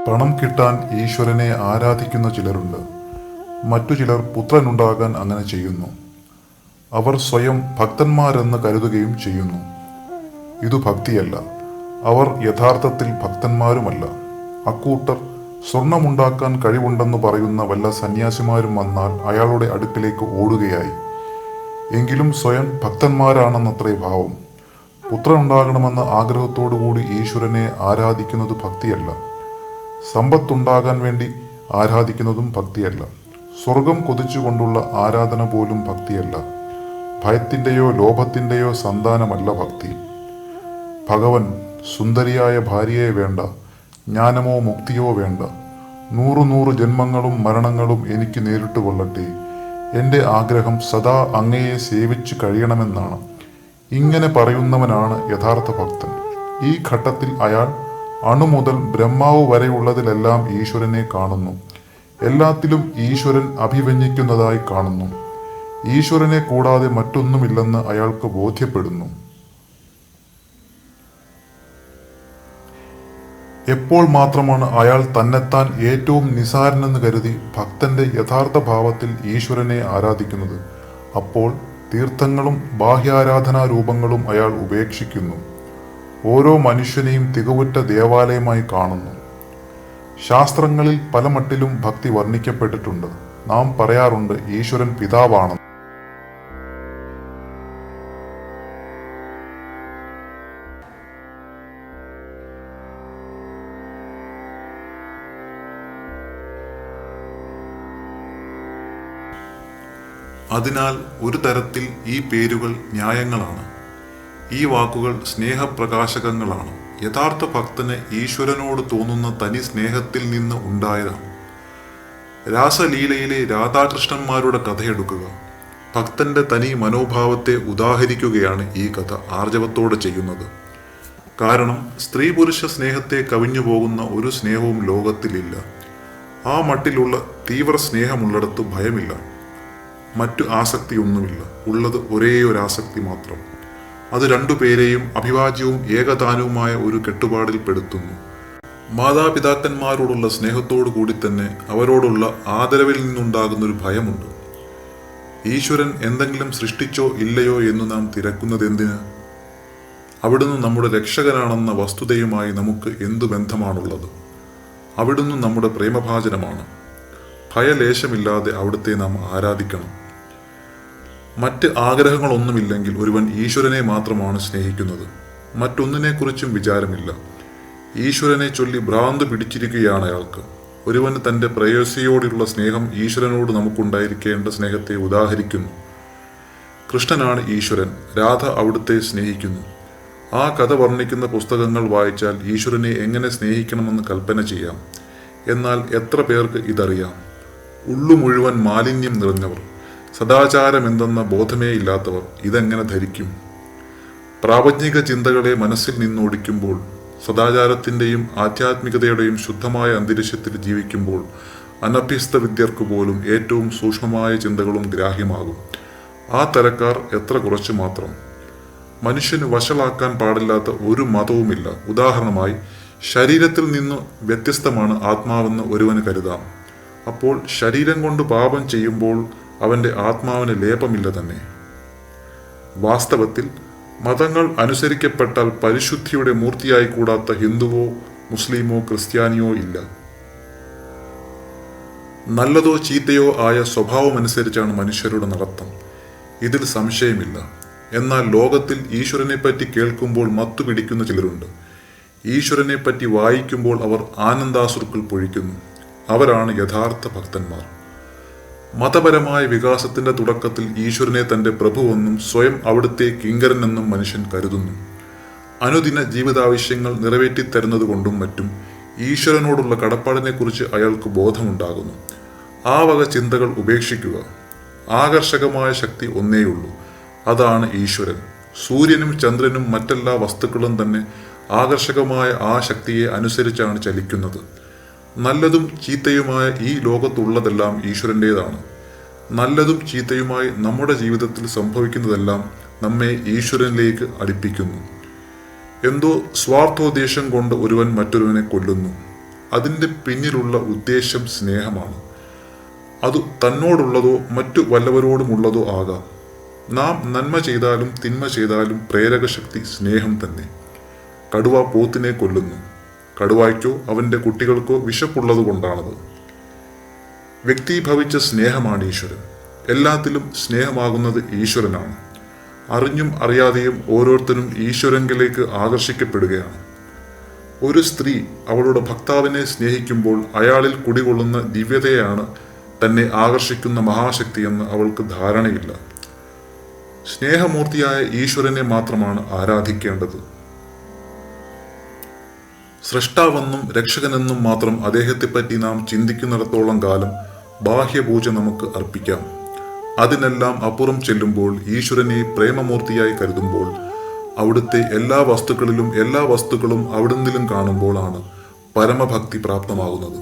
പണം കിട്ടാൻ ഈശ്വരനെ ആരാധിക്കുന്ന ചിലരുണ്ട്. മറ്റു ചിലർ പുത്രനുണ്ടാകാൻ അങ്ങനെ ചെയ്യുന്നു. അവർ സ്വയം ഭക്തന്മാരെന്ന് കരുതുകയും ചെയ്യുന്നു. ഇതു ഭക്തിയല്ല. അവർ യഥാർത്ഥത്തിൽ ഭക്തന്മാരുമല്ല. അക്കൂട്ടർ സ്വർണമുണ്ടാക്കാൻ കഴിവുണ്ടെന്ന് പറയുന്ന വല്ല സന്യാസിമാരും വന്നാൽ അയാളുടെ അടുക്കിലേക്ക് ഓടുകയായി. എങ്കിലും സ്വയം ഭക്തന്മാരാണെന്നത്രേ ഭാവം. പുത്രനുണ്ടാകണമെന്ന ആഗ്രഹത്തോടുകൂടി ഈശ്വരനെ ആരാധിക്കുന്നത് ഭക്തിയല്ല. സമ്പത്തുണ്ടാകാൻ വേണ്ടി ആരാധിക്കുന്നതും ഭക്തിയല്ല. സ്വർഗം കൊതിച്ചുകൊണ്ടുള്ള ആരാധന പോലും ഭക്തിയല്ല. ഭയത്തിൻ്റെയോ ലോഭത്തിൻ്റെയോ സന്താനമല്ല ഭക്തി. ഭഗവൻ സുന്ദരിയായ ഭാര്യയെ വേണ്ട, ജ്ഞാനമോ മുക്തിയോ വേണ്ട, 100 ജന്മങ്ങളും മരണങ്ങളും എനിക്ക് നേരിട്ട് കൊള്ളട്ടെ, എൻ്റെ ആഗ്രഹം സദാ അങ്ങയെ സേവിച്ച് കഴിയണമെന്നാണ്. ഇങ്ങനെ പറയുന്നവനാണ് യഥാർത്ഥ ഭക്തൻ. ഈ ഘട്ടത്തിൽ അയാൾ അണു മുതൽ ബ്രഹ്മാവ് വരെയുള്ളതിലെല്ലാം ഈശ്വരനെ കാണുന്നു. എല്ലാത്തിലും ഈശ്വരൻ അഭിവന്യിക്കുന്നതായി കാണുന്നു. ഈശ്വരനെ കൂടാതെ മറ്റൊന്നുമില്ലെന്ന് അയാൾക്ക് ബോധ്യപ്പെടുന്നു. എപ്പോൾ മാത്രമാണ് അയാൾ തന്നെത്താൻ ഏറ്റവും നിസാരനെന്ന് കരുതി ഭക്തന്റെ യഥാർത്ഥ ഭാവത്തിൽ ഈശ്വരനെ ആരാധിക്കുന്നത്? അപ്പോൾ തീർത്ഥങ്ങളും ബാഹ്യാരാധനാ രൂപങ്ങളും അയാൾ ഉപേക്ഷിക്കുന്നു. ഓരോ മനുഷ്യനെയും തികവുറ്റ ദേവാലയമായി കാണുന്നു. ശാസ്ത്രങ്ങളിൽ പല മട്ടിലും ഭക്തി വർണ്ണിക്കപ്പെട്ടിട്ടുണ്ട്. നാം പറയാറുണ്ട് ഈശ്വരൻ പിതാവാണെന്ന്. അതിനാൽ ഒരു തരത്തിൽ ഈ പേരുകൾ ന്യായങ്ങളാണ്. ഈ വാക്കുകൾ സ്നേഹപ്രകാശകങ്ങളാണ്. യഥാർത്ഥ ഭക്തന് ഈശ്വരനോട് തോന്നുന്ന തനി സ്നേഹത്തിൽ നിന്ന് ഉണ്ടായതാണ്. രാസലീലയിലെ രാധാകൃഷ്ണന്മാരുടെ കഥയെടുക്കുക. ഭക്തന്റെ തനി മനോഭാവത്തെ ഉദാഹരിക്കുകയാണ് ഈ കഥ ആർജവത്തോടെ ചെയ്യുന്നത്. കാരണം സ്ത്രീ പുരുഷ സ്നേഹത്തെ കവിഞ്ഞു പോകുന്ന ഒരു സ്നേഹവും ലോകത്തിലില്ല. ആ മട്ടിലുള്ള തീവ്ര സ്നേഹമുള്ളിടത്ത് ഭയമില്ല. മറ്റു ആസക്തിയൊന്നുമില്ല. ഉള്ളത് ഒരേ ഒരു ആസക്തി മാത്രം. അത് രണ്ടുപേരെയും അഭിവാജ്യവും ഏകദാനവുമായ ഒരു കെട്ടുപാടിൽ പെടുത്തുന്നു. മാതാപിതാക്കന്മാരോടുള്ള സ്നേഹത്തോടു കൂടി തന്നെ അവരോടുള്ള ആദരവിൽ നിന്നുണ്ടാകുന്നൊരു ഭയമുണ്ട്. ഈശ്വരൻ എന്തെങ്കിലും സൃഷ്ടിച്ചോ ഇല്ലയോ എന്ന് നാം തിരക്കുന്നതെന്തിന്? അവിടുന്ന് നമ്മുടെ രക്ഷകനാണെന്ന വസ്തുതയുമായി നമുക്ക് എന്തു ബന്ധമാണുള്ളത്? അവിടുന്ന് നമ്മുടെ പ്രേമഭാജനമാണ്. ഭയലേശമില്ലാതെ അവിടുത്തെ നാം ആരാധിക്കണം. മറ്റ് ആഗ്രഹങ്ങളൊന്നുമില്ലെങ്കിൽ ഒരുവൻ ഈശ്വരനെ മാത്രമാണ് സ്നേഹിക്കുന്നത്. മറ്റൊന്നിനെക്കുറിച്ചും വിചാരമില്ല. ഈശ്വരനെ ചൊല്ലി ഭ്രാന്ത് പിടിച്ചിരിക്കുകയാണ് അയാൾക്ക്. ഒരുവന് തൻ്റെ പ്രേയസിയോടുള്ള സ്നേഹം ഈശ്വരനോട് നമുക്കുണ്ടായിരിക്കേണ്ട സ്നേഹത്തെ ഉദാഹരിക്കുന്നു. കൃഷ്ണനാണ് ഈശ്വരൻ. രാധ അവിടുത്തെ സ്നേഹിക്കുന്നു. ആ കഥ വർണ്ണിക്കുന്ന പുസ്തകങ്ങൾ വായിച്ചാൽ ഈശ്വരനെ എങ്ങനെ സ്നേഹിക്കണമെന്ന് കൽപ്പന ചെയ്യാം. എന്നാൽ എത്ര പേർക്ക് ഇതറിയാം? ഉള്ളു മുഴുവൻ മാലിന്യം നിറഞ്ഞവർ, സദാചാരം എന്തെന്ന ബോധമേ ഇല്ലാത്തവർ ഇതെങ്ങനെ ധരിക്കും? പ്രാപഞ്ചിക ചിന്തകളെ മനസ്സിൽ നിന്നോടിക്കുമ്പോൾ, സദാചാരത്തിൻ്റെയും ആധ്യാത്മികതയുടെയും ശുദ്ധമായ അന്തരീക്ഷത്തിൽ ജീവിക്കുമ്പോൾ അനഭ്യസ്ത വിദ്യർക്ക് പോലും ഏറ്റവും സൂക്ഷ്മമായ ചിന്തകളും ഗ്രാഹ്യമാകും. ആ തരക്കാർ എത്ര കുറച്ചു മാത്രം. മനുഷ്യന് വഷളാക്കാൻ പാടില്ലാത്ത ഒരു മതവുമില്ല. ഉദാഹരണമായി, ശരീരത്തിൽ നിന്ന് വ്യത്യസ്തമാണ് ആത്മാവെന്ന് ഒരുവന് കരുതാം. അപ്പോൾ ശരീരം കൊണ്ട് പാപം ചെയ്യുമ്പോൾ അവൻ്റെ ആത്മാവിന് ലേപമില്ല തന്നെ. വാസ്തവത്തിൽ മതങ്ങൾ അനുസരിക്കപ്പെട്ടാൽ പരിശുദ്ധിയുടെ മൂർത്തിയായി കൂടാത്ത ഹിന്ദുവോ മുസ്ലിമോ ക്രിസ്ത്യാനിയോ ഇല്ല. നല്ലതോ ചീത്തയോ ആയ സ്വഭാവമനുസരിച്ചാണ് മനുഷ്യരുടെ നടത്തം. ഇതിൽ സംശയമില്ല. എന്നാൽ ലോകത്തിൽ ഈശ്വരനെപ്പറ്റി കേൾക്കുമ്പോൾ മത്തു പിടിക്കുന്ന ചിലരുണ്ട്. ഈശ്വരനെപ്പറ്റി വായിക്കുമ്പോൾ അവർ ആനന്ദാശ്രുക്കൾ പൊഴിക്കുന്നു. അവരാണ് യഥാർത്ഥ ഭക്തന്മാർ. മതപരമായ വികാസത്തിന്റെ തുടക്കത്തിൽ ഈശ്വരനെ തന്റെ പ്രഭുവെന്നും സ്വയം അവിടുത്തെ കിങ്കരനെന്നും മനുഷ്യൻ കരുതുന്നു. അനുദിന ജീവിതാവശ്യങ്ങൾ നിറവേറ്റിത്തരുന്നത് കൊണ്ടും മറ്റും ഈശ്വരനോടുള്ള കടപ്പാടിനെക്കുറിച്ച് അയാൾക്ക് ബോധമുണ്ടാകുന്നു. ആ വക ചിന്തകൾ ഉപേക്ഷിക്കുക. ആകർഷകമായ ശക്തി ഒന്നേയുള്ളൂ. അതാണ് ഈശ്വരൻ. സൂര്യനും ചന്ദ്രനും മറ്റെല്ലാ വസ്തുക്കളും തന്നെ ആകർഷകമായ ആ ശക്തിയെ അനുസരിച്ചാണ് ചലിക്കുന്നത്. നല്ലതും ചീത്തയുമായ ഈ ലോകത്തുള്ളതെല്ലാം ഈശ്വരൻ്റേതാണ്. നല്ലതും ചീത്തയുമായി നമ്മുടെ ജീവിതത്തിൽ സംഭവിക്കുന്നതെല്ലാം നമ്മെ ഈശ്വരനിലേക്ക് അടുപ്പിക്കുന്നു. എന്തോ സ്വാർത്ഥോദ്ദേശം കൊണ്ട് ഒരുവൻ മറ്റൊരുവനെ കൊല്ലുന്നു. അതിൻ്റെ പിന്നിലുള്ള ഉദ്ദേശം സ്നേഹമാണ്. അത് തന്നോടുള്ളതോ മറ്റു വല്ലവരോടുമുള്ളതോ ആകാം. നാം നന്മ ചെയ്താലും തിന്മ ചെയ്താലും പ്രേരകശക്തി സ്നേഹം തന്നെ. കടുവ പോത്തിനെ കൊല്ലുന്നു. കടുവായ്ക്കോ അവൻ്റെ കുട്ടികൾക്കോ വിശപ്പുള്ളത് കൊണ്ടാണത്. വ്യക്തീഭവിച്ച സ്നേഹമാണ് ഈശ്വരൻ. എല്ലാത്തിലും സ്നേഹമാകുന്നത് ഈശ്വരനാണ്. അറിഞ്ഞും അറിയാതെയും ഓരോരുത്തരും ഈശ്വരങ്കിലേക്ക് ആകർഷിക്കപ്പെടുകയാണ്. ഒരു സ്ത്രീ അവളുടെ ഭർത്താവിനെ സ്നേഹിക്കുമ്പോൾ അയാളിൽ കുടികൊള്ളുന്ന ദിവ്യതയാണ് തന്നെ ആകർഷിക്കുന്ന മഹാശക്തിയെന്ന് അവൾക്ക് ധാരണയില്ല. സ്നേഹമൂർത്തിയായ ഈശ്വരനെ മാത്രമാണ് ആരാധിക്കേണ്ടത്. സൃഷ്ടാവെന്നും രക്ഷകനെന്നും മാത്രം അദ്ദേഹത്തെപ്പറ്റി നാം ചിന്തിക്കുന്നിടത്തോളം കാലം ബാഹ്യപൂജ നമുക്ക് അർപ്പിക്കാം. അതിനെല്ലാം അപ്പുറം ചെല്ലുമ്പോൾ, ഈശ്വരനെ പ്രേമമൂർത്തിയായി കരുതുമ്പോൾ, അവിടുത്തെ എല്ലാ വസ്തുക്കളും അവിടുന്നിലും കാണുമ്പോഴാണ് പരമഭക്തി പ്രാപ്തമാകുന്നത്.